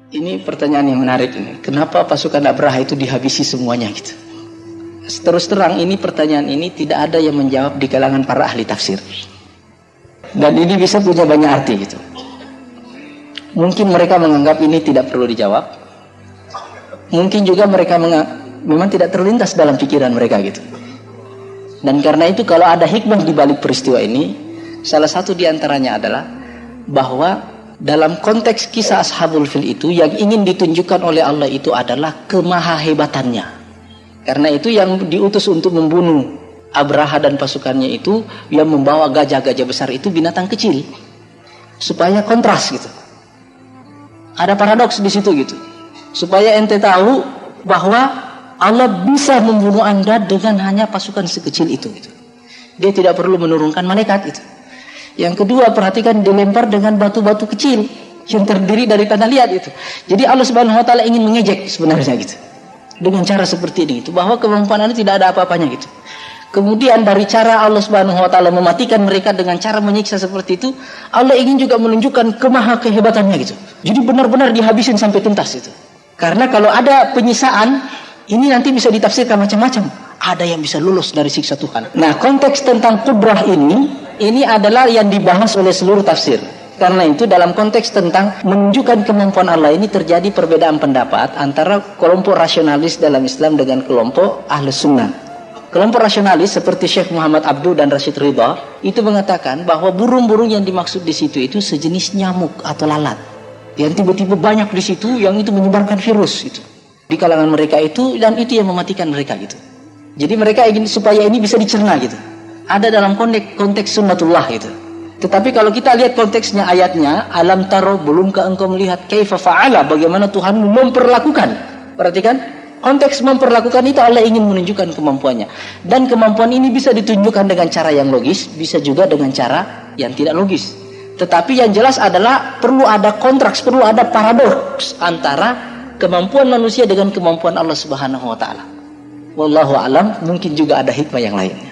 Ini pertanyaan yang menarik ini. Kenapa pasukan Abraha itu dihabisi semuanya gitu? Terus terang ini pertanyaan ini tidak ada yang menjawab di kalangan para ahli tafsir. Dan ini bisa punya banyak arti gitu. Mungkin mereka menganggap ini tidak perlu dijawab. Mungkin juga mereka memang tidak terlintas dalam pikiran mereka gitu. Dan karena itu kalau ada hikmah di balik peristiwa ini, salah satu di antaranya adalah bahwa dalam konteks kisah Ashabul Fil itu yang ingin ditunjukkan oleh Allah itu adalah kemahahebatannya. Karena itu yang diutus untuk membunuh Abraha dan pasukannya itu yang membawa gajah-gajah besar itu binatang kecil. Supaya kontras gitu. Ada paradoks di situ gitu. Supaya ente tahu bahwa Allah bisa membunuh Anda dengan hanya pasukan sekecil itu gitu. Dia tidak perlu menurunkan malaikat itu. Yang kedua, perhatikan dilempar dengan batu-batu kecil yang terdiri dari tanah liat itu. Jadi Allah Subhanahu wa taala ingin mengejek sebenarnya gitu. Dengan cara seperti ini itu, bahwa kemampuan Anda tidak ada apa-apanya gitu. Kemudian dari cara Allah Subhanahu wa taala mematikan mereka dengan cara menyiksa seperti itu, Allah ingin juga menunjukkan kemahakehebatannya gitu. Jadi benar-benar dihabisin sampai tuntas itu. Karena kalau ada penyisaan, ini nanti bisa ditafsirkan macam-macam. Ada yang bisa lulus dari siksa Tuhan. Nah, konteks tentang kudrah ini adalah yang dibahas oleh seluruh tafsir. Karena itu dalam konteks tentang menunjukkan kemampuan Allah ini terjadi perbedaan pendapat antara kelompok rasionalis dalam Islam dengan kelompok Ahlus Sunnah. Kelompok rasionalis seperti Syekh Muhammad Abduh dan Rashid Ridha itu mengatakan bahwa burung-burung yang dimaksud di situ itu sejenis nyamuk atau lalat. Yang tiba-tiba banyak di situ yang itu menyebarkan virus itu di kalangan mereka itu, dan itu yang mematikan mereka gitu. Jadi mereka ingin supaya ini bisa dicerna gitu. Ada dalam konteks sunnatullah gitu. Tetapi kalau kita lihat konteksnya ayatnya, alam taro, belumkah engkau melihat kaifa fa'ala, bagaimana Tuhan memperlakukan. Perhatikan, konteks memperlakukan itu Allah ingin menunjukkan kemampuannya. Dan kemampuan ini bisa ditunjukkan dengan cara yang logis, bisa juga dengan cara yang tidak logis. Tetapi yang jelas adalah perlu ada kontraks, perlu ada paradoks antara kemampuan manusia dengan kemampuan Allah Subhanahu wa taala. Wallahu alam, mungkin juga ada hikmah yang lain.